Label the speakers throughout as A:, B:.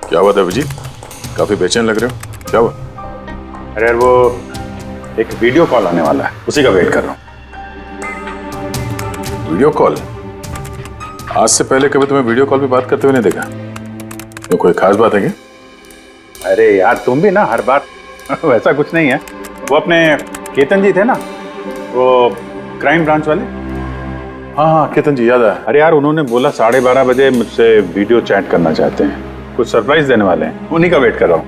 A: क्या हुआ था अभिजीत? काफी बेचैन लग रहे हो, क्या हुआ?
B: अरे यार वो एक वीडियो कॉल आने वाला है, उसी का वेट कर रहा हूँ।
A: Video call? आज से पहले कभी तुम्हें वीडियो कॉल पे बात करते हुए नहीं देखा। तो कोई खास बात है क्या?
B: अरे यार तुम भी ना हर बार वैसा कुछ नहीं है। वो अपने केतन जी थे ना, वो क्राइम ब्रांच वाले।
A: हाँ, केतन जी याद आया।
B: अरे यार उन्होंने बोला 12:30 बजे मुझसे वीडियो चैट करना चाहते हैं, कुछ सरप्राइज देने वाले हैं, उन्हीं का वेट कर रहा हूँ।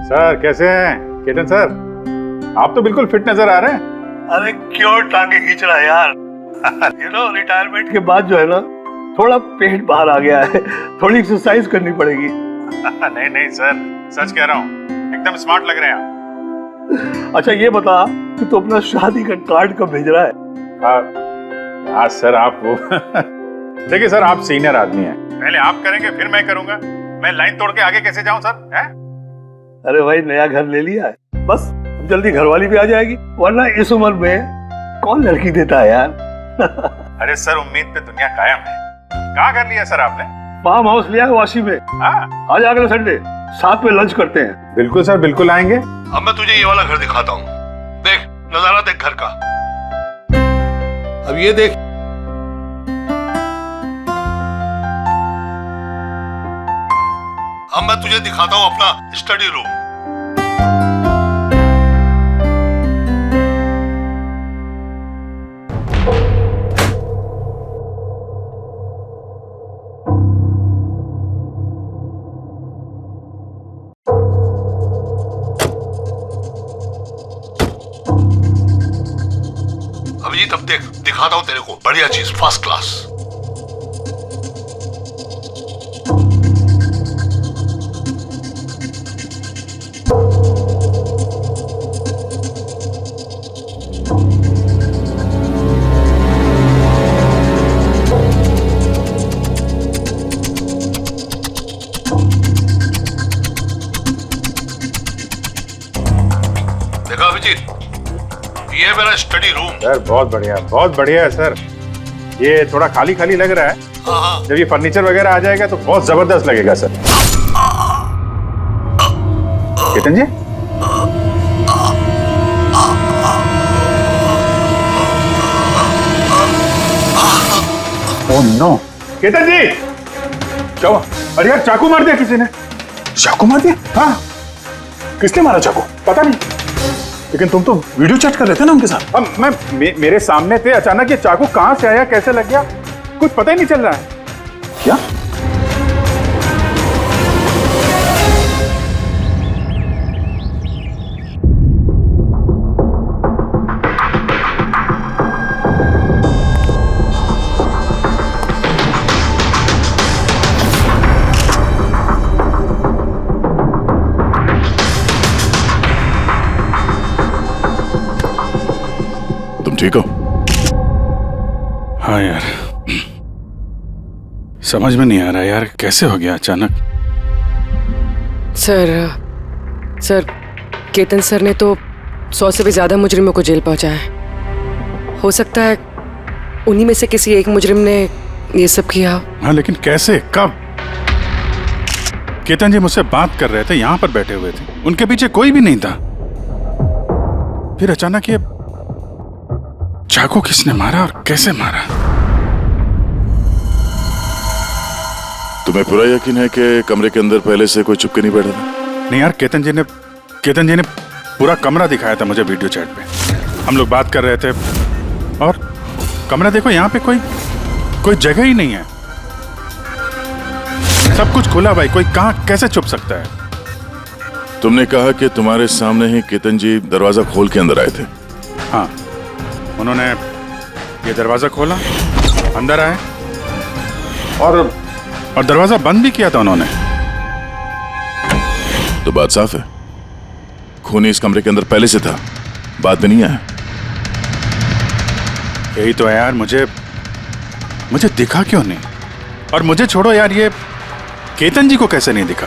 B: सर कैसे हैं केतन सर? आप तो बिल्कुल फिट नजर आ रहे हैं।
C: अरे क्यों टांगे खींच रहा है यार? रिटायरमेंट के बाद जो है ना, थोड़ा पेट बाहर आ गया है, थोड़ी एक्सरसाइज करनी पड़ेगी।
B: नहीं नहीं सर, सच कह रहा हूँ, एकदम स्मार्ट लग रहे हैं आप।
C: अच्छा ये बता कि तू अपना शादी का कार्ड कब भेज रहा है?
B: हाँ सर आप वो देखिए सर, आप सीनियर आदमी हैं, पहले आप करेंगे फिर मैं करूंगा। मैं लाइन तोड़ के आगे कैसे जाऊं सर? है?
C: अरे भाई नया घर ले लिया है, बस जल्दी घरवाली भी आ जाएगी, वरना इस उम्र में कौन लड़की देता है यार।
B: अरे सर उम्मीद पे दुनिया कायम है। कहाँ कर लिया सर आपने?
C: फार्म हाउस लिया है वाशी में।
B: हाँ
C: आज अगले संडे साथ में लंच करते हैं।
B: बिल्कुल सर, बिल्कुल आएंगे।
C: अब मैं तुझे ये वाला घर दिखाता हूँ, देख नजारा देख घर का। अब ये देख, अब मैं तुझे दिखाता हूँ अपना स्टडी रूम। अभिजीत अब देख, दिखाता हूँ तेरे को बढ़िया चीज, फर्स्ट क्लास। देखा अभिजीत, ये है मेरा स्टडी रूम।
B: सर बहुत बढ़िया है सर। ये थोड़ा खाली खाली लग रहा है,
C: हाँ।
B: जब ये फर्नीचर वगैरह आ जाएगा तो बहुत जबरदस्त लगेगा सर। केतन जी, ओह नो, केतन जी क्या हुआ? अरे यार चाकू मार दिया किसी ने।
A: चाकू मार दिया?
B: हाँ
A: किसने मारा चाकू?
B: पता नहीं,
A: लेकिन तुम तो वीडियो चैट कर रहे थे ना उनके साथ।
B: अब मेरे सामने थे, अचानक ये चाकू कहां से आया, कैसे लग गया, कुछ पता ही नहीं चल रहा है।
A: क्या? ठीक हो?
D: हाँ यार, समझ में नहीं आ रहा यार, कैसे हो गया अचानक।
E: सर केतन सर ने तो 100 से भी ज्यादा मुजरिमों को जेल पहुंचाया है। हो सकता है उन्हीं में से किसी एक मुजरिम ने ये सब किया।
D: हाँ लेकिन कैसे, कब? केतन जी मुझसे बात कर रहे थे, यहाँ पर बैठे हुए थे, उनके पीछे कोई भी नहीं था। फिर अचानक ये चाकू किसने मारा और कैसे मारा?
A: तुम्हें पूरा यकीन है कि कमरे के अंदर पहले से कोई चुपके नहीं बैठा था?
D: नहीं यार, केतन जी ने पूरा कमरा दिखाया था मुझे वीडियो चैट पे। हम लोग बात कर रहे थे और कमरा देखो, यहाँ पे कोई जगह ही नहीं है, सब कुछ खुला भाई, कोई कहाँ कैसे छुप सकता है?
A: तुमने कहा कि तुम्हारे सामने ही केतन जी दरवाजा खोल के अंदर आए थे।
D: हाँ, उन्होंने ये दरवाजा खोला, अंदर आए और दरवाजा बंद भी किया था उन्होंने।
A: तो बात साफ है, खूनी इस कमरे के अंदर पहले से था, बाद में नहीं आया।
D: यही तो है यार, मुझे दिखा क्यों नहीं? और मुझे छोड़ो यार, ये केतन जी को कैसे नहीं दिखा?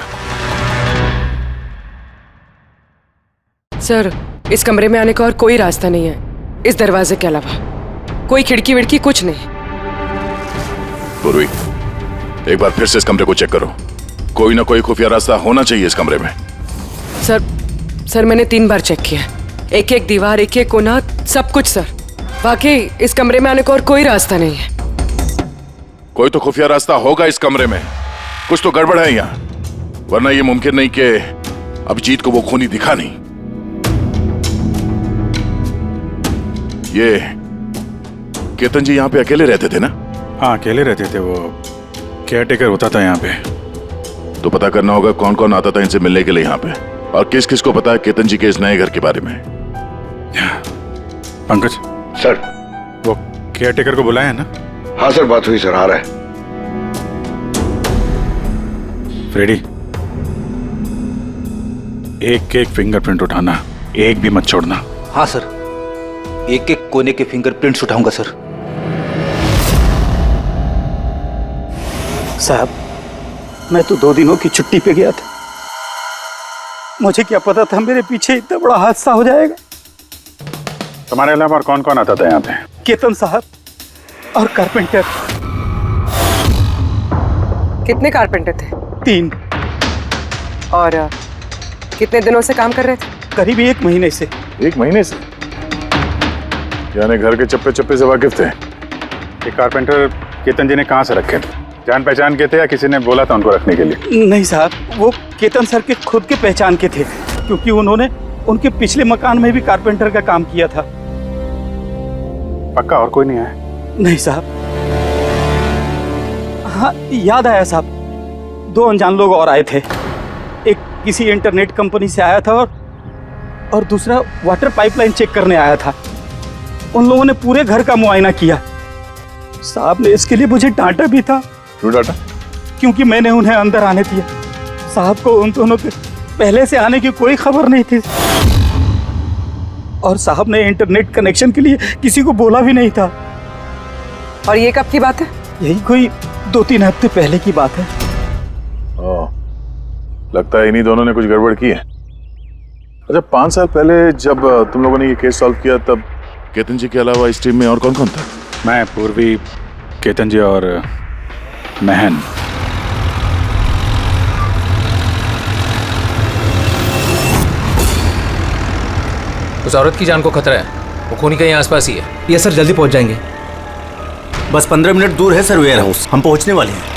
E: सर इस कमरे में आने का और कोई रास्ता नहीं है इस दरवाजे के अलावा, कोई खिड़की विड़की कुछ नहीं।
A: पूर्वी, एक बार फिर से इस कमरे को चेक करो। कोई ना कोई खुफिया रास्ता होना चाहिए इस कमरे में।
E: सर मैंने 3 बार चेक किया, एक एक दीवार, एक एक कोना, सब कुछ सर। वाकई इस कमरे में आने का और कोई रास्ता नहीं है।
A: कोई तो खुफिया रास्ता होगा इस कमरे में, कुछ तो गड़बड़ है यहाँ, वरना ये मुमकिन नहीं कि अभिजीत को वो खूनी दिखा नहीं। ये केतन जी यहाँ पे अकेले रहते थे ना?
D: हाँ, अकेले रहते थे, वो केयर टेकर होता था यहाँ पे।
A: तो पता करना होगा कौन कौन आता था इनसे मिलने के लिए यहाँ पे, और किस किस को पता है केतन जी के इस नए घर के बारे में।
D: पंकज
C: सर।
D: वो केयर टेकर को बुलाया है ना?
C: हाँ सर, बात हुई सर, आ रहा है।
D: फ्रेडी, एक एक फिंगरप्रिंट उठाना, एक भी मत छोड़ना।
F: हाँ सर, एक एक कोने के फिंगरप्रिंट्स उठाऊंगा सर।
G: साहब, मैं तो 2 दिनों की छुट्टी पे गया था। मुझे क्या पता था मेरे पीछे इतना बड़ा हादसा हो जाएगा।
B: तुम्हारे अलावा और कौन कौन आता था यहाँ पे?
G: केतन साहब और कारपेंटर।
E: कितने कारपेंटर थे?
G: 3।
E: और कितने दिनों से काम कर रहे थे?
G: करीब 1 महीने से।
A: 1 महीने से? यानी घर के चप्पे चप्पे से वाकिफ थे।
B: ये कारपेंटर केतन जी ने कहाँ से रखे थे? जान पहचान के थे या किसी ने बोला था उनको रखने के लिए?
G: नहीं साहब, वो केतन सर के खुद के पहचान के थे, क्योंकि उन्होंने उनके पिछले मकान में भी कारपेंटर का काम किया था।
B: पक्का और कोई नहीं आया?
G: नहीं साहब। हाँ, याद आया साहब, 2 अनजान लोग और आए थे। एक किसी इंटरनेट कंपनी से आया था और दूसरा वाटर पाइपलाइन चेक करने आया था। उन लोगों ने पूरे घर का मुआयना किया। साहब ने इसके लिए मुझे डांटा भी था।
A: क्यों डांटा?
G: क्योंकि मैंने उन्हें अंदर आने दिया। साहब को उन दोनों के पहले से आने की कोई खबर नहीं थी, और साहब ने इंटरनेट कनेक्शन के लिए किसी को बोला भी नहीं था।
E: और ये कब की बात है?
G: यही कोई 2-3 हफ्ते पहले की बात है।
A: ओह, लगता है इन्हीं दोनों ने कुछ गड़बड़ की है। अच्छा, 5 साल पहले जब तुम लोगों ने ये केस सॉल्व किया, तब केतन जी के अलावा इस टीम में और कौन कौन था?
D: मैं, पूर्वी, केतन जी और महन।
H: उस औरत की जान को खतरा है, वो खूनी कहीं आसपास ही है।
F: ये सर, जल्दी पहुंच जाएंगे।
I: बस 15 मिनट दूर है सर वेयर हाउस, हम पहुंचने वाले हैं।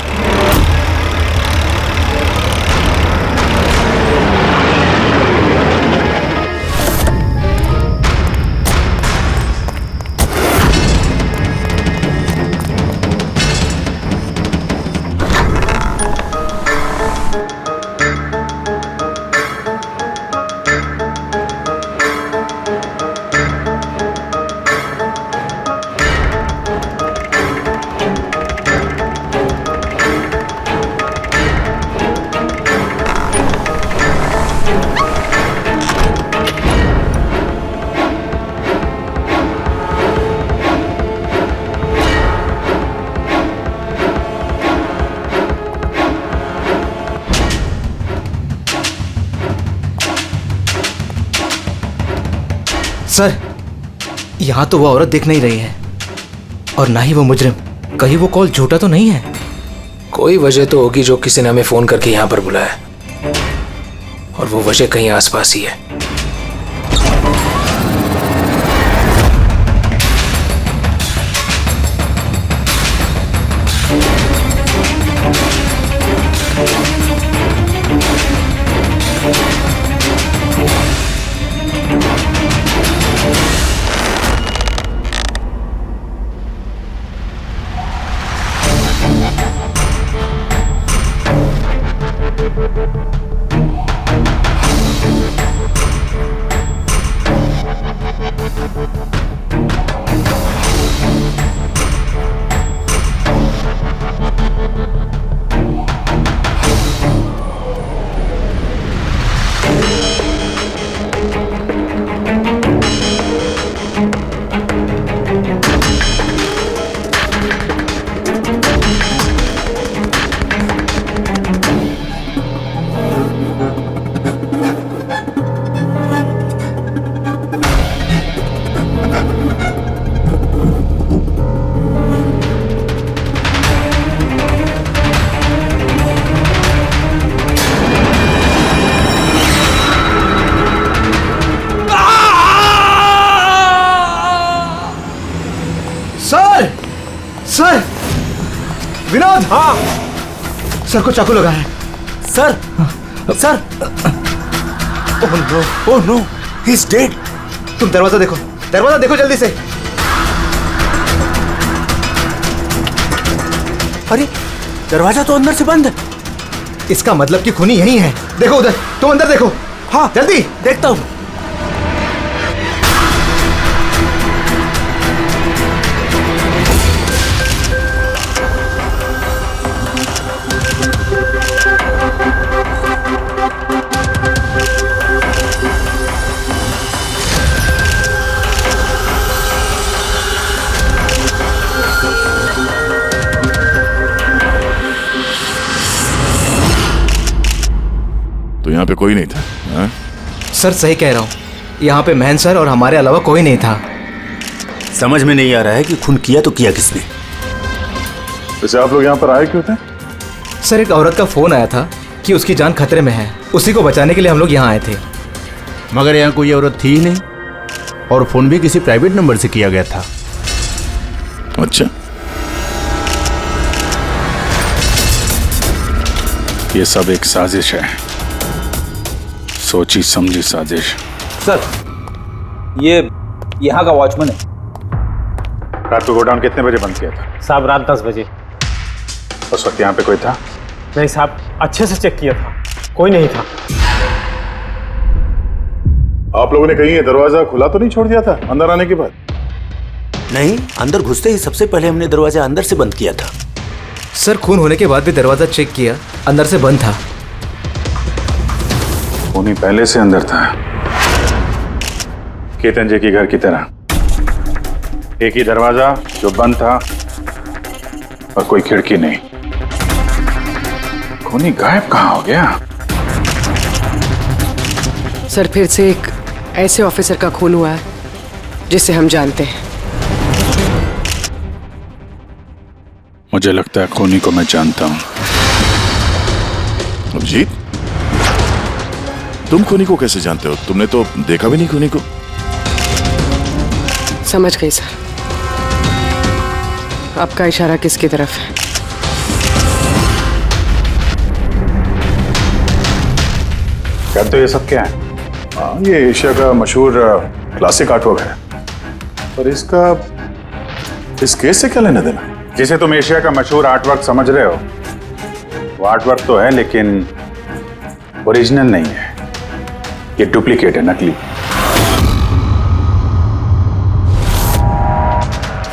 F: सर, यहाँ तो वो औरत दिख नहीं रही है, और ना ही वो मुजरिम। कहीं वो कॉल झूठा तो नहीं है?
H: कोई वजह तो होगी जो किसी ने हमें फोन करके यहाँ पर बुलाया, और वो वजह कहीं आसपास ही है।
F: विनोद। हाँ सर को चाकू लगा है।
I: Sir sir oh no he is dead.
F: तुम दरवाजा देखो जल्दी से।
I: अरे दरवाजा तो अंदर से बंद है।
F: इसका मतलब कि खूनी यही है। देखो उधर, तुम अंदर देखो।
I: हाँ
F: जल्दी।
I: देखता हूं।
A: तो यहाँ पे कोई नहीं था? हाँ?
F: सर सही कह रहा हूँ, यहाँ पे महन सर और हमारे अलावा कोई नहीं था।
I: समझ में नहीं आ रहा है कि खून किया तो किया किसने।
A: वैसे आप लोग यहाँ पर आए क्यों थे?
F: सर एक औरत का फोन आया था कि उसकी जान खतरे में है, उसी को बचाने के लिए हम लोग यहाँ आए थे।
I: मगर यहाँ कोई औरत थी ही नहीं और फोन भी किसी प्राइवेट नंबर से किया गया था।
A: अच्छा,
D: ये सब एक साजिश है, सोची समझी साजिश।
G: सर ये यहाँ का वॉचमैन है।
B: रात को गोडाउन कितने बजे बंद किया था?
G: साहब रात 10 बजे।
B: उस वक्त यहाँ पे कोई था?
G: नहीं साहब, अच्छे से चेक किया था, कोई नहीं था।
A: आप लोगों ने कहीं ये दरवाजा खुला तो नहीं छोड़ दिया था अंदर आने के बाद?
I: नहीं, अंदर घुसते ही सबसे पहले हमने दरवाजा अंदर से बंद किया था।
F: सर खून होने के बाद भी दरवाजा चेक किया, अंदर से बंद था।
B: खूनी पहले से अंदर था, केतन जी के घर की तरह। एक ही दरवाजा जो बंद था और कोई खिड़की नहीं। खूनी गायब कहाँ हो गया?
E: सर फिर से एक ऐसे ऑफिसर का खून हुआ है जिसे हम जानते हैं।
D: मुझे लगता है खूनी को मैं जानता हूं।
A: अभिजीत, तुम खूनी को कैसे जानते हो? तुमने तो देखा भी नहीं खूनी को।
E: समझ गई सर, आपका इशारा किसकी तरफ है?
B: कहते हो ये सब क्या है?
A: हाँ, ये एशिया का मशहूर क्लासिक आर्टवर्क है, पर इसका इस केस से क्या लेना देना?
B: जिसे तुम एशिया का मशहूर आर्टवर्क समझ रहे हो, वो आर्टवर्क तो है लेकिन ओरिजिनल नहीं है। ये डुप्लीकेट है, नकली।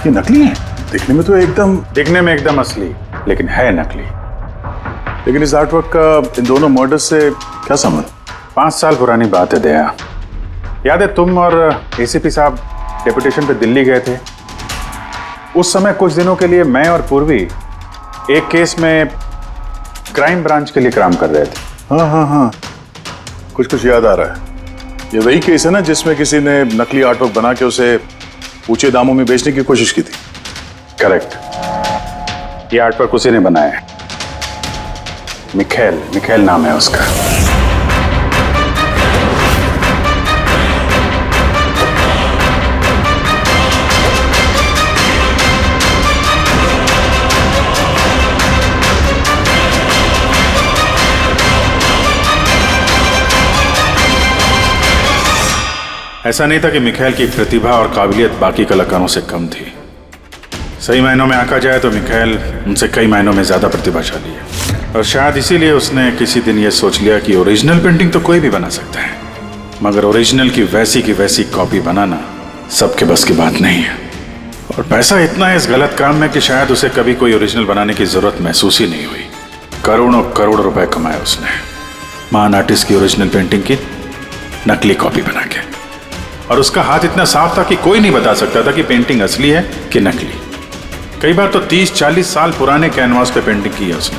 A: ये नकली है? दिखने में एकदम
B: असली, लेकिन है नकली।
A: लेकिन इस आर्टवर्क का इन दोनों मर्डर्स से क्या संबंध?
B: 5 साल पुरानी बात है दया। याद है तुम और एसीपी साहब डेपुटेशन पे दिल्ली गए थे? उस समय कुछ दिनों के लिए मैं और पूर्वी एक केस में क्राइम ब्रांच के लिए काम कर रहे थे।
A: हाँ, कुछ याद आ रहा है। ये वही केस है ना जिसमें किसी ने नकली आर्टवर्क बना के उसे ऊंचे दामों में बेचने की कोशिश की थी?
B: करेक्ट। ये आर्टवर्क उसी ने बनाया है। मिखेल नाम है उसका।
D: ऐसा नहीं था कि मिखेल की प्रतिभा और काबिलियत बाकी कलाकारों से कम थी। सही मायनों में आंका जाए तो मिखेल उनसे कई मायनों में ज्यादा प्रतिभाशाली है, और शायद इसीलिए उसने किसी दिन ये सोच लिया कि ओरिजिनल पेंटिंग तो कोई भी बना सकता है, मगर ओरिजिनल की वैसी कॉपी बनाना सबके बस की बात नहीं है। और पैसा इतना है इस गलत काम में कि शायद उसे कभी कोई ओरिजिनल बनाने की जरूरत महसूस ही नहीं हुई। करोड़ रुपए कमाए उसने महान आर्टिस्ट की ओरिजिनल पेंटिंग की नकली कॉपी बना के। और उसका हाथ इतना साफ था कि कोई नहीं बता सकता था कि पेंटिंग असली है कि नकली। कई बार तो 30-40 साल पुराने कैनवास पे पेंटिंग की है उसने,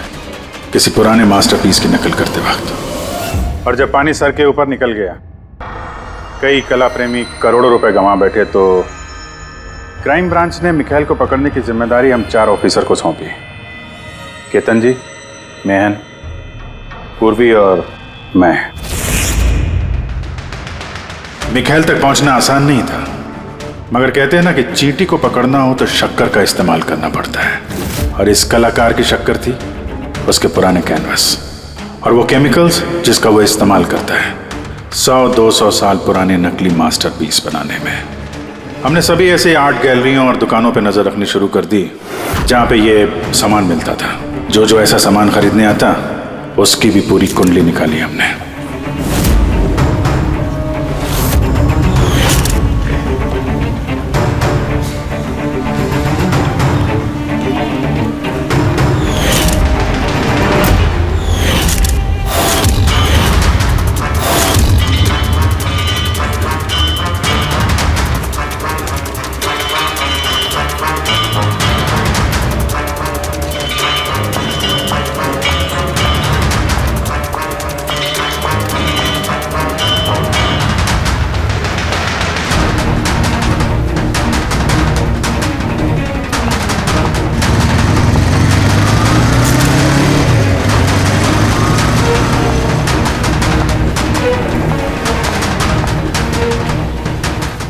D: किसी पुराने मास्टरपीस की नकल करते वक्त।
B: और जब पानी सर के ऊपर निकल गया, कई कला प्रेमी करोड़ों रुपए गंवा बैठे, तो क्राइम ब्रांच ने मिखेल को पकड़ने की जिम्मेदारी हम 4 ऑफिसर को सौंपी। केतन जी, मेहन, पूर्वी और मैं।
D: मिखेल तक पहुंचना आसान नहीं था, मगर कहते हैं ना कि चींटी को पकड़ना हो तो शक्कर का इस्तेमाल करना पड़ता है। और इस कलाकार की शक्कर थी उसके पुराने कैनवास और वो केमिकल्स जिसका वो इस्तेमाल करता है 100-200 साल पुराने नकली मास्टरपीस बनाने में। हमने सभी ऐसे आर्ट गैलरियों और दुकानों पे नजर रखनी शुरू कर दी जहाँ पे ये सामान मिलता था। जो ऐसा सामान खरीदने आता उसकी भी पूरी कुंडली निकाली हमने।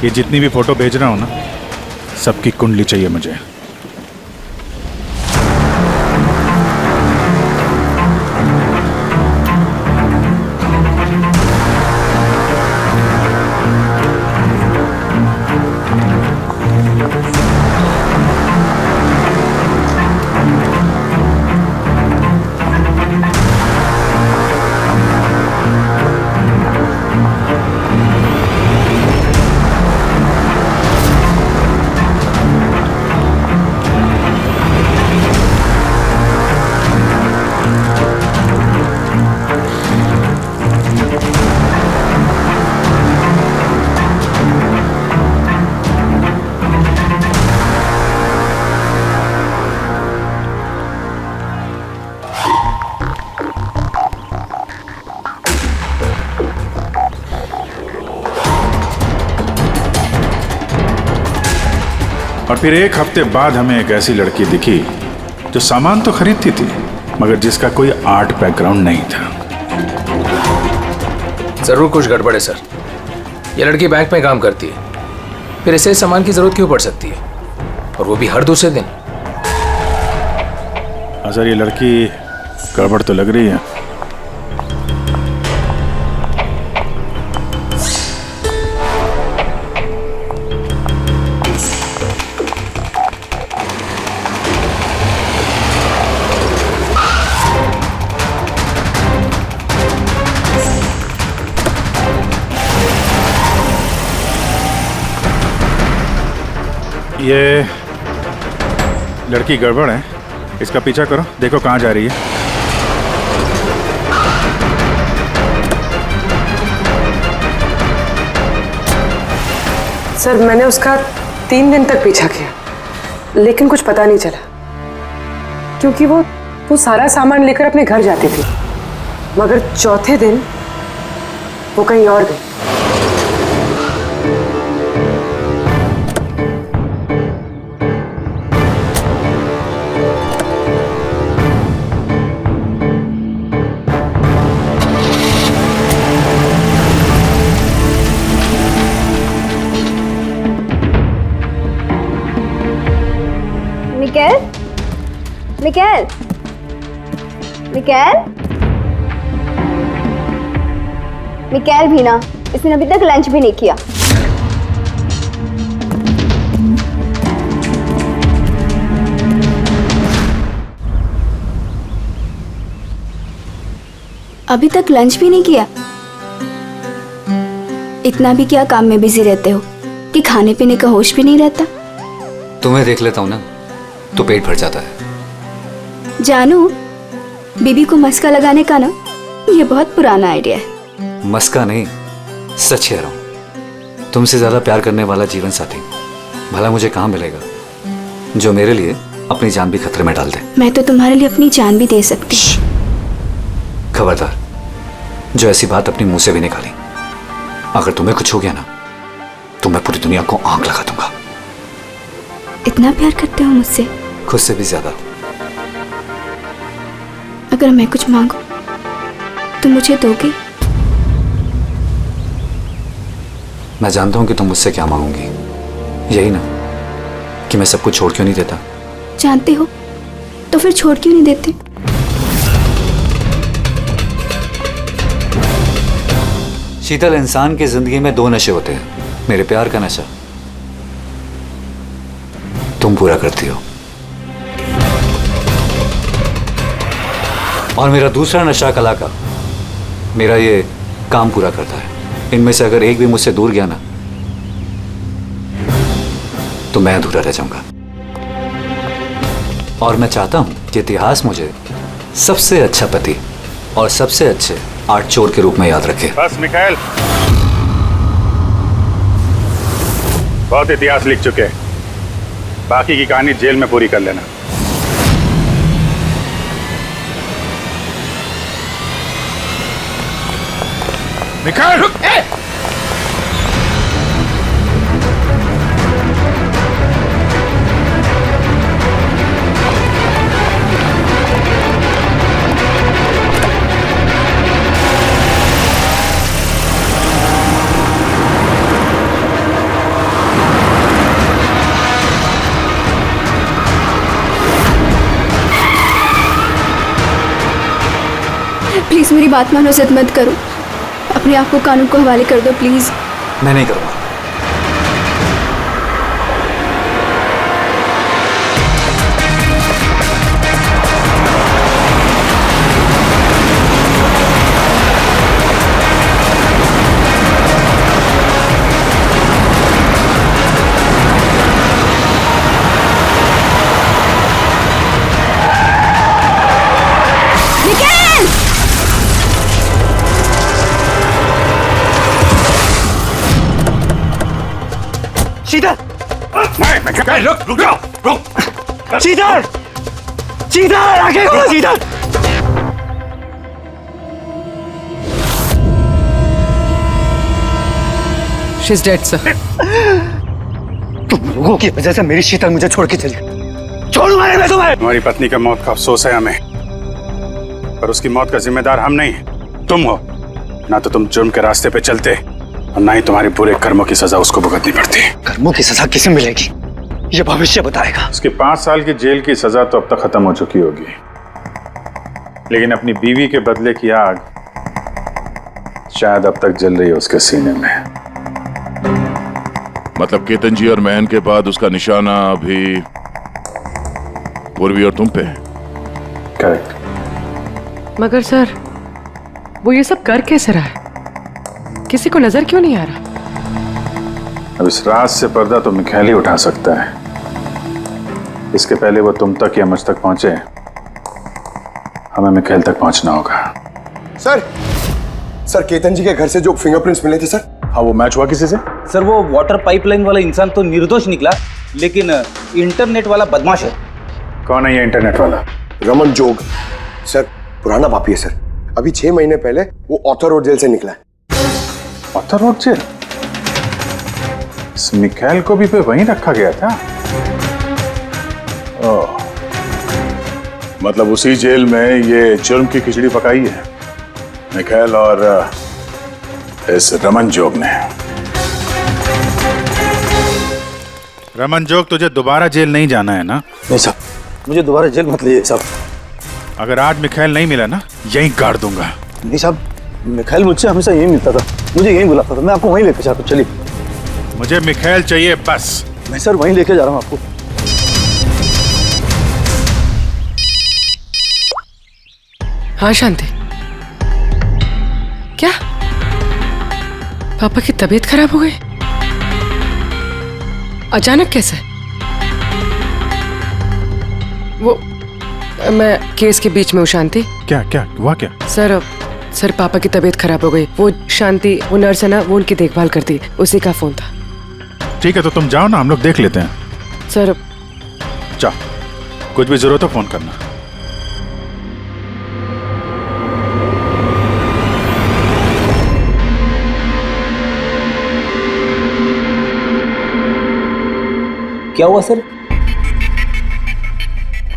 D: ये जितनी भी फोटो भेज रहा हूं ना, सबकी कुंडली चाहिए मुझे। और फिर एक हफ्ते बाद हमें एक ऐसी लड़की दिखी जो सामान तो खरीदती थी मगर जिसका कोई आर्ट बैकग्राउंड नहीं था।
H: जरूर कुछ गड़बड़ है सर। ये लड़की बैंक में काम करती है, फिर ऐसे सामान की जरूरत क्यों पड़ सकती है, और वो भी हर दूसरे दिन।
D: सर ये लड़की गड़बड़ तो लग रही है। ये लड़की गड़बड़ है, इसका पीछा करो, देखो कहाँ जा रही है।
E: सर मैंने उसका 3 दिन तक पीछा किया, लेकिन कुछ पता नहीं चला, क्योंकि वो सारा सामान लेकर अपने घर जाती थी, मगर चौथे दिन वो कहीं और गई।
J: मिकेल, मिकेल, मिकेल भी ना, इसने अभी तक लंच भी नहीं किया। अभी तक लंच भी नहीं किया? इतना भी क्या काम में बिजी रहते हो कि खाने पीने का होश भी नहीं रहता?
K: तुम्हें देख लेता हूँ ना तो पेट भर जाता है।
J: जानू, बीबी को मस्का लगाने का ना ये बहुत पुराना आइडिया है।
K: मस्का नहीं, सच कह रहा हूँ। तुमसे ज्यादा प्यार करने वाला जीवन साथी भला मुझे कहाँ मिलेगा जो मेरे लिए अपनी जान भी खतरे में डाल दे।
J: मैं तो तुम्हारे लिए अपनी जान भी दे सकती।
K: खबरदार, जो ऐसी बात अपने मुंह से भी निकाली। अगर तुम्हें कुछ हो गया ना तो मैं पूरी दुनिया को आंख लगा दूंगा।
J: इतना प्यार करते हो मुझसे?
K: खुद से भी ज्यादा।
J: अगर मैं कुछ मांगू तो मुझे दोगे?
K: मैं जानता हूं कि तुम मुझसे क्या मांगोगी, यही ना कि मैं सब कुछ छोड़ क्यों नहीं देता।
J: जानते हो तो फिर छोड़ क्यों नहीं देते?
K: शीतल, इंसान की जिंदगी में दो नशे होते हैं। मेरे प्यार का नशा तुम पूरा करती हो, और मेरा दूसरा नशा कला का, मेरा ये काम पूरा करता है। इनमें से अगर एक भी मुझसे दूर गया ना, तो मैं अधूरा रह जाऊंगा। और मैं चाहता हूं कि इतिहास मुझे सबसे अच्छा पति और सबसे अच्छे आर्ट चोर के रूप में याद रखे।
B: बस मिखाइल, बहुत इतिहास लिख चुके हैं, बाकी की कहानी जेल में पूरी कर लेना।
D: मिखाइल, रुक!
J: प्लीज मेरी बात मानो, जिद मत करो। अपने आप को कानून को हवाले कर दो प्लीज।
K: मैं नहीं करूंगा।
G: शीतल!
C: रुक जाओ, रुक।
G: शीतल! शीतल! आगे खोलो शीतल!
E: She's dead, sir.
G: तुम लोगों की वजह से मेरी शीतल मुझे छोड़ के चली गई। छोड़ूंगा नहीं मैं तुम्हें।
B: हमारी पत्नी का मौत का अफसोस है हमें, पर उसकी मौत का जिम्मेदार हम नहीं, तुम हो। ना तो तुम जुर्म के रास्ते पे चलते, और ना ही तुम्हारे बुरे कर्मों की सजा उसको भुगतनी पड़ती।
G: कर्मों की सजा किसे मिलेगी, ये भविष्य बताएगा।
B: उसकी 5 साल की जेल की सजा तो अब तक खत्म हो चुकी होगी, लेकिन अपनी बीवी के बदले की आग शायद अब तक जल रही है उसके सीने में।
A: मतलब केतन जी और महन के बाद उसका निशाना अभी पूर्वी और तुम पे है।
B: करेक्ट।
E: मगर सर, वो ये सब कर कैसे रहा है? किसी को नजर क्यों नहीं आ रहा?
B: अब इस राज से पर्दा तो मिखाइल ही उठा सकता है। इसके पहले वो तुम तक या मुझ तक पहुंचे, हमें मिखाइल तक पहुंचना होगा।
L: सर केतन जी के घर से जो फिंगरप्रिंट्स मिले थे सर।
B: हाँ, वो मैच हुआ किसी से?
G: सर वो वाटर पाइपलाइन वाला इंसान तो निर्दोष निकला, लेकिन इंटरनेट वाला बदमाश है।
B: कौन है ये इंटरनेट वाला?
L: रमन जोग सर, पुराना पापी है सर। अभी 6 महीने पहले वो ऑथर रोड जेल से निकला है।
B: ऑथर रोड जेल? इस मिखाइल को भी वहीं रखा गया था?
A: ओह, मतलब उसी जेल में ये जुर्म की खिचड़ी पकाई है मिखाइल और इस रमन जोग ने।
D: रमन जोग, तुझे दोबारा जेल नहीं जाना है ना?
G: नहीं साहब, मुझे दोबारा जेल मत लीजिए साहब।
D: अगर आज मिखाइल नहीं मिला ना, यहीं गाड़ दूंगा।
G: नहीं साहब, मिखाइल मुझसे हमेशा यही मिलता था, मुझे यही बुलाता था। मैं आपको वहीं लेके जाता हूँ, चलिए।
D: मुझे मिखाइल चाहिए बस।
G: मैं सर वहीं लेके जा रहा हूँ आपको।
E: हाँ शांति, क्या पापा की तबीयत खराब हो गई? अचानक कैसे? वो मैं केस के बीच में हूँ शांति।
D: क्या क्या हुआ क्या?
E: सर पापा की तबीयत खराब हो गई। वो शांति, वो नर्स है ना, वो उनकी देखभाल करती, उसी का फोन था।
D: ठीक है, तो तुम जाओ ना, हम लोग देख लेते हैं।
E: सर
D: जाओ, कुछ भी जरूरत हो फोन करना।
G: क्या हुआ सर?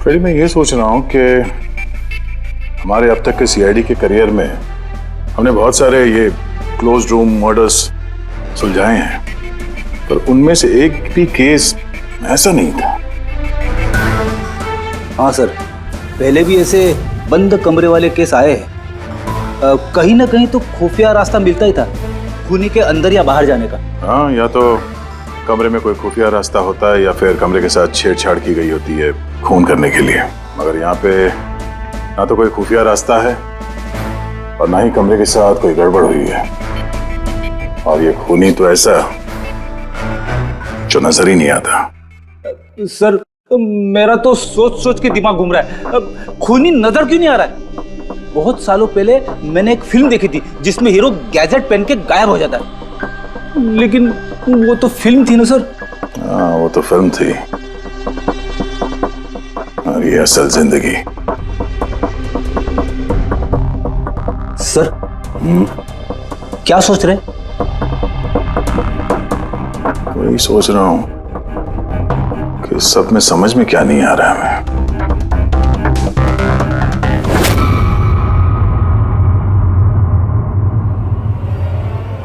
A: फिर मैं ये सोच रहा हूं कि हमारे अब तक के सीआईडी के करियर में हमने बहुत सारे ये क्लोज रूम मर्डर्स सुलझाए हैं, पर उनमें से एक भी केस ऐसा नहीं था।
G: हाँ सर, पहले भी ऐसे बंद कमरे वाले केस आए हैं। कहीं ना कहीं तो खुफिया रास्ता मिलता ही था खूनी के अंदर या बाहर जाने का।
A: हाँ, या तो कमरे में कोई खुफिया रास्ता होता है या फिर कमरे के साथ छेड़छाड़ की गई होती है खून करने के लिए। मगर यहाँ पे ना तो कोई खुफिया रास्ता है और ना ही कमरे के साथ कोई गड़बड़ हुई है। और ये खूनी तो ऐसा जो नजर ही नहीं आता।
G: सर मेरा तो सोच सोच के दिमाग घूम रहा है। खूनी नजर क्यों नहीं आ रहा है? बहुत सालों पहले मैंने एक फिल्म देखी थी जिसमें हीरो गैजेट पहन के गायब हो जाता है, लेकिन वो तो फिल्म थी ना सर।
A: हाँ, वो तो फिल्म थी और ये असल जिंदगी।
G: सर क्या सोच रहे?
A: वही सोच रहा हूं कि सब में समझ में क्या नहीं आ रहा है हमें।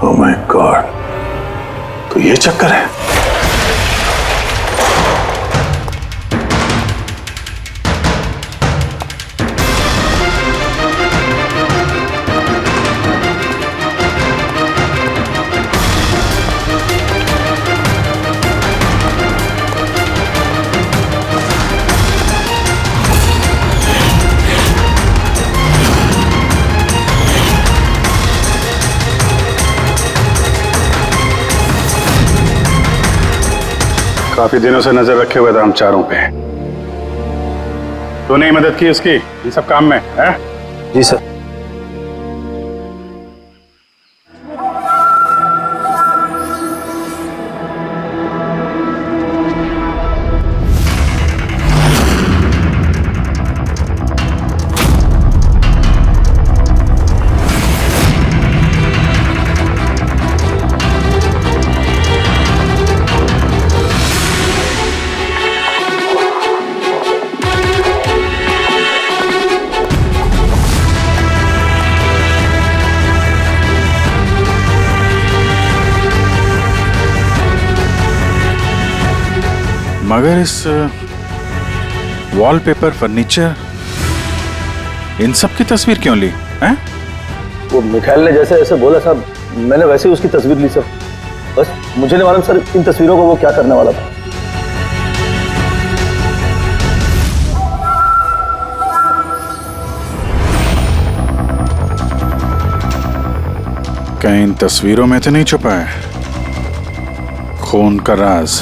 A: ओह माय गॉड, तो ये चक्कर है।
B: काफी दिनों से नजर रखे हुए थे हम चारों पे। तो नहीं मदद की उसकी इन सब काम में है?
G: जी सर।
D: मगर इस वॉलपेपर, फर्नीचर, इन सब की तस्वीर क्यों ली हैं?
C: वो मिखाइल ने जैसे जैसे बोला साहब, मैंने वैसे ही उसकी तस्वीर ली सर। बस मुझे नहीं मालूम सर इन तस्वीरों को वो क्या करने वाला था।
D: कहीं इन तस्वीरों में तो नहीं छुपा है खून का राज?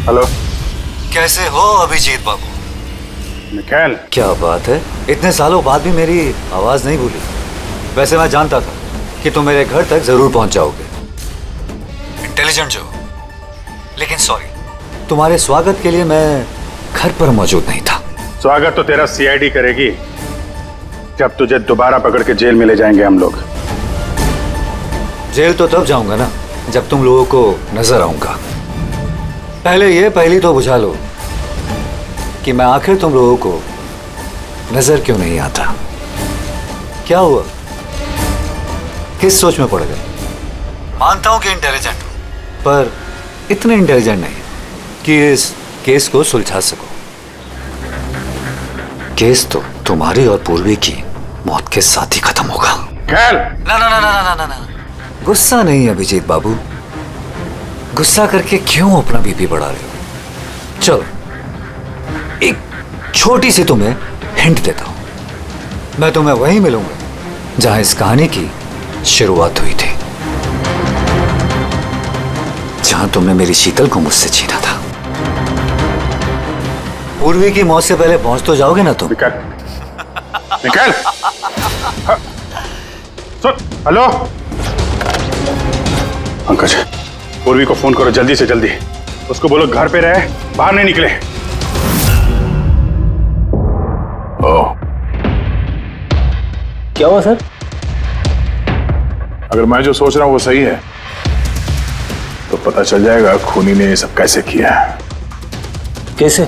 B: हेलो,
K: कैसे हो अभिजीत बाबू?
B: मिखाइल,
K: क्या बात है, इतने सालों बाद भी मेरी आवाज नहीं भूली। वैसे मैं जानता था कि तुम मेरे घर तक जरूर पहुंच जाओगे, इंटेलिजेंट जो। लेकिन सॉरी, तुम्हारे स्वागत के लिए मैं घर पर मौजूद नहीं था।
B: स्वागत तो तेरा सीआईडी करेगी जब तुझे दोबारा पकड़ के जेल में ले जाएंगे हम लोग।
K: जेल तो तब जाऊंगा ना जब तुम लोगों को नजर आऊंगा। पहली तो बुझा लो कि मैं आखिर तुम लोगों को नजर क्यों नहीं आता। क्या हुआ, किस सोच में पड़ गए? मानता हूं कि इंटेलिजेंट हो, पर इतने इंटेलिजेंट नहीं कि इस केस को सुलझा सको। केस तो तुम्हारी और पूर्वी की मौत के साथ ही खत्म होगा।
B: खेल।
K: ना ना ना ना ना ना ना, गुस्सा नहीं अभिजीत बाबू। गुस्सा करके क्यों अपना बीपी बढ़ा रहे हो? चलो एक छोटी सी तुम्हें हिंट देता हूं। मैं तुम्हें वहीं मिलूंगा जहां इस कहानी की शुरुआत हुई थी, जहां तुमने मेरी शीतल को मुझसे छीना था। पूर्वी की मौत से पहले पहुंच तो जाओगे ना तुम?
B: निकल। सुन, हेलो पंकज, पूर्वी को फोन करो जल्दी से जल्दी। उसको बोलो घर पे रहे, बाहर नहीं निकले।
H: क्या हुआ सर?
A: अगर मैं जो सोच रहा हूं वो सही है तो पता चल जाएगा खूनी ने ये सब कैसे किया है।
H: कैसे?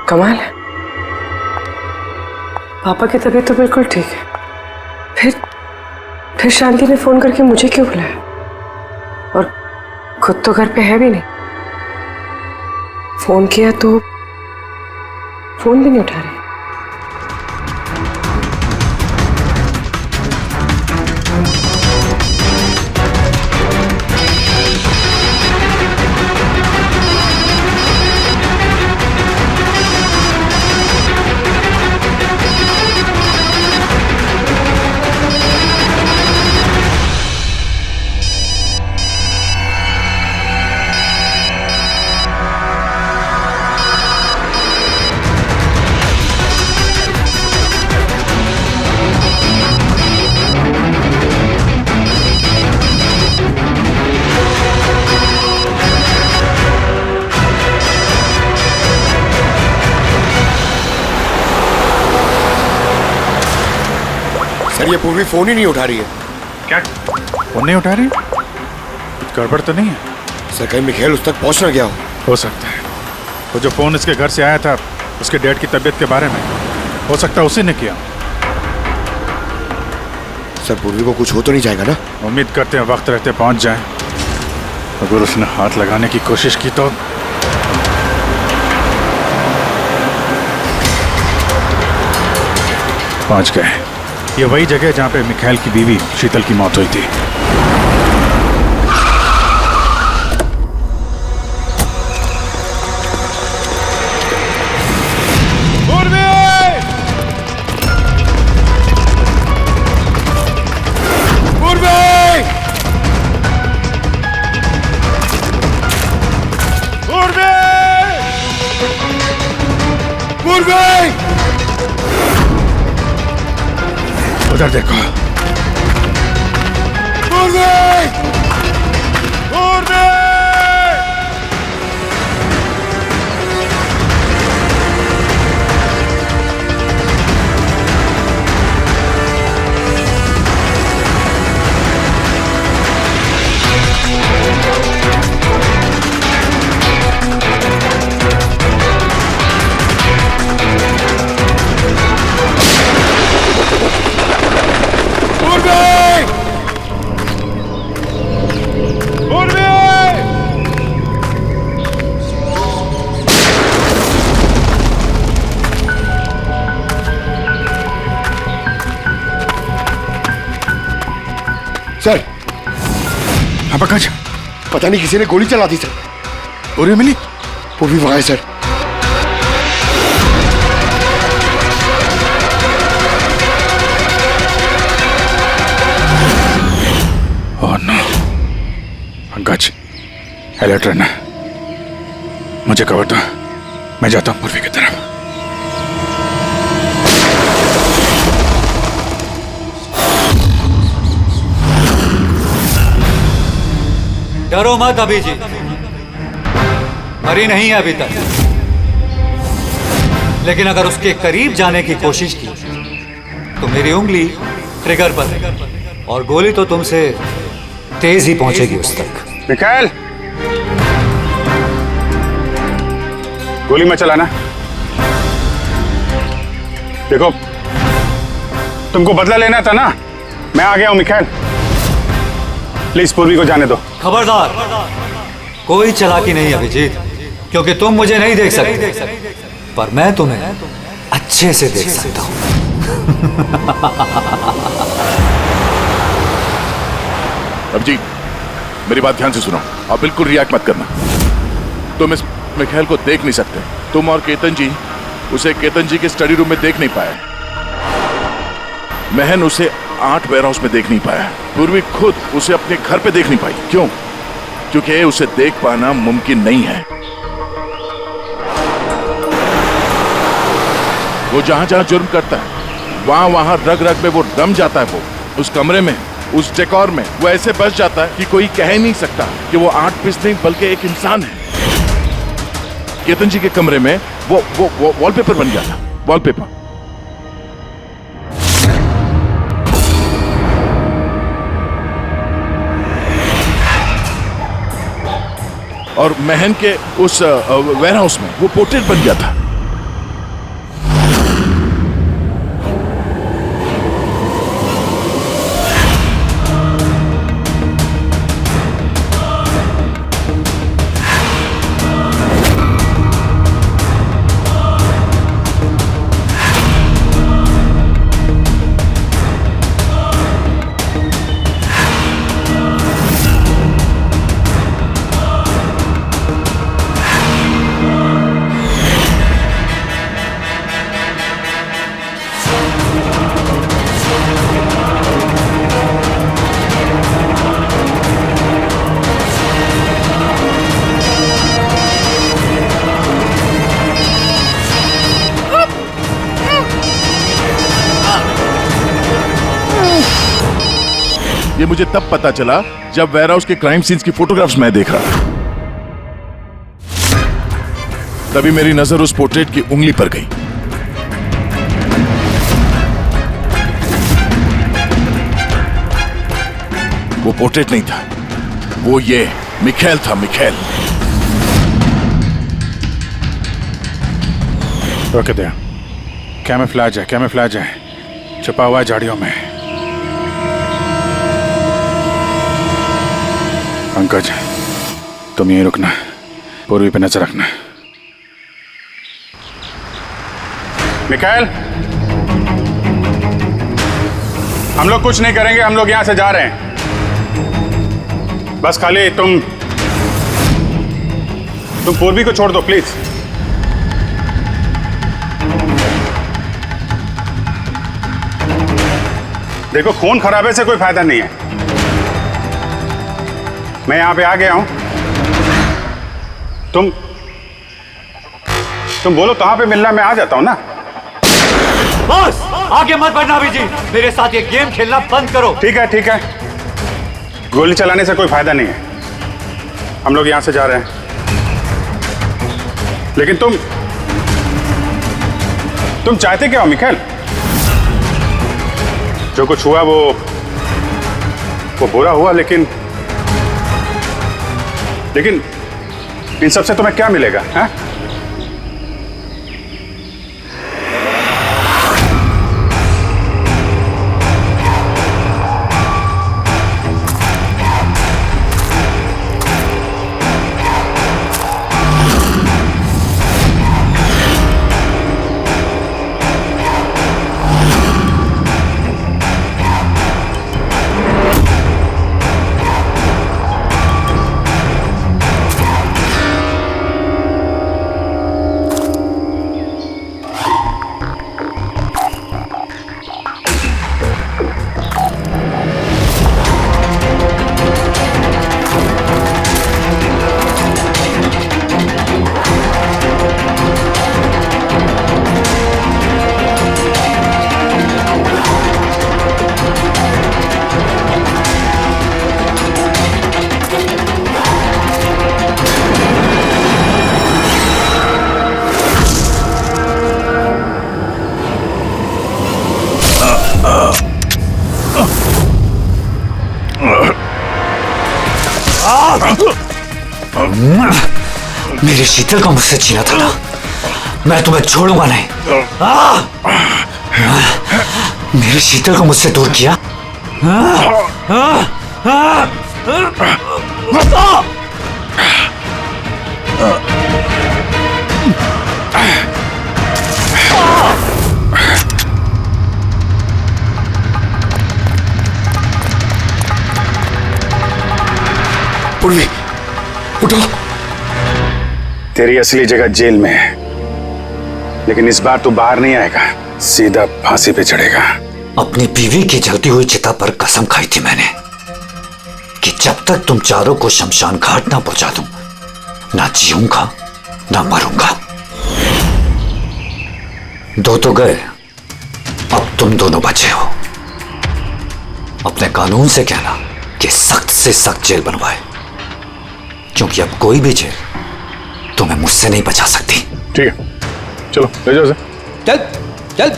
E: कमाल है, पापा की तबीयत तो बिल्कुल ठीक है, फिर शांति ने फोन करके मुझे क्यों बुलाया? और खुद तो घर पे है भी नहीं। फोन किया तो फोन भी नहीं उठा रही।
L: सर ये पूर्वी फोन ही नहीं उठा रही है।
B: क्या फोन नहीं उठा रही? कुछ गड़बड़ तो नहीं है?
L: सर कहीं मिखेल उस तक पहुंच ना गया
B: हो सकता है वो जो फोन इसके घर से आया था उसके डैड की तबीयत के बारे में, हो सकता है उसी ने किया।
L: सर पूर्वी को कुछ हो तो नहीं जाएगा ना?
B: उम्मीद करते हैं वक्त रहते पहुंच जाए। अगर उसने हाथ लगाने की कोशिश की तो पहुंच गए। ये वही जगह है जहां पे मिखाइल की बीवी शीतल की मौत हुई थी। उधर देखो।
L: सर
B: हाँ पंकज,
L: पता नहीं किसी ने गोली चला दी सर।
B: पूर्वी मिली?
L: पूर्वी वहां sir.
B: Oh no Pankaj, alert रहना। मुझे कवर दो, मैं जाता हूँ पूर्वी की तरफ।
K: डरो मत अभी जी, मरी नहीं है अभी तक, लेकिन अगर उसके करीब जाने की कोशिश की तो मेरी उंगली ट्रिगर पर है और गोली तो तुमसे तेज ही पहुंचेगी उस तक।
B: मिखाइल, गोली मत चलाना। देखो तुमको बदला लेना था ना, मैं आ गया हूं मिखाइल। प्लीज पूर्वी को जाने दो।
K: खबरदार, कोई चालाकी नहीं अभिजीत, क्योंकि तुम मुझे नहीं देख सकते, पर मैं तुम्हें अच्छे से देख सकता हूं।
A: अभिजीत, मेरी बात ध्यान से सुनो और बिल्कुल रिएक्ट मत करना। तुम इस मिखाइल को देख नहीं सकते। तुम और केतन जी उसे केतन जी के स्टडी रूम में देख नहीं पाए। महन उसे 8 वेयरहाउस में देख नहीं पाया। पूर्वी खुद उसे अपने घर पे देख नहीं पाई। क्यों? क्योंकि उसे देख पाना मुमकिन नहीं है। वो जहां जहां जुर्म करता है वहां वहां रग रग में वो रम जाता है। वो उस कमरे में, उस डेकोर में वो ऐसे बस जाता है कि कोई कह ही नहीं सकता कि वो 8 पीस नहीं बल्कि एक इंसान है। केतन जी के कमरे में वो वॉलपेपर बन गया था। वॉलपेपर। और महन के उस वेयरहाउस में वो पोर्ट्रेट बन गया था। ये मुझे तब पता चला जब वेयरहाउस के क्राइम सीन्स की फोटोग्राफ्स मैं देख रहा था। तभी मेरी नजर उस पोर्ट्रेट की उंगली पर गई। वो पोर्ट्रेट नहीं था, वो ये मिखाइल था। मिखाइल।
D: रोक दे। कैमोफ्लेज है, कैमोफ्लेज है, छुपा हुआ है झाड़ियों में। पंकज, तुम यहीं रुकना, पूर्वी पे नजर रखना। मिखाइल, हम लोग कुछ नहीं करेंगे, हम लोग यहां से जा रहे हैं। बस खाली तुम पूर्वी को छोड़ दो प्लीज। देखो, खून खराबे से कोई फायदा नहीं है। मैं यहां पे आ गया हूं। तुम बोलो कहां पे मिलना, मैं आ जाता हूं ना।
K: बस आगे मत बढ़ना अभी जी, मेरे साथ ये गेम खेलना बंद करो।
D: ठीक है, ठीक है। गोली चलाने से कोई फायदा नहीं है। हम लोग यहां से जा रहे हैं। लेकिन तुम चाहते क्या हो मिखाइल? जो कुछ हुआ वो बुरा हुआ, लेकिन इन सबसे तुम्हें क्या मिलेगा? हैं?
K: मेरे शीतल को मुझसे छीना था ना, मैं तुम्हें छोड़ूंगा नहीं। मेरे शीतल को मुझसे दूर किया।
H: पूर्वी उठो।
B: तेरी असली जगह जेल में है, लेकिन इस बार तू बाहर नहीं आएगा, सीधा फांसी पे चढ़ेगा।
K: अपनी बीवी की जलती हुई चिता पर कसम खाई थी मैंने कि जब तक तुम चारों को शमशान घाट ना पहुंचा दूं, ना जीऊंगा ना मरूंगा। दो तो गए, अब तुम दोनों बचे हो। अपने कानून से कहना कि सख्त से सख्त जेल बनवाए, क्योंकि अब कोई भी जेल तुम्हें मुझसे नहीं बचा सकती।
A: ठीक है, चलो ले जाओ उसे।
F: चल चल।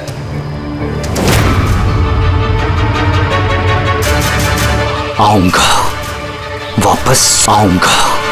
K: आऊंगा, वापस आऊंगा।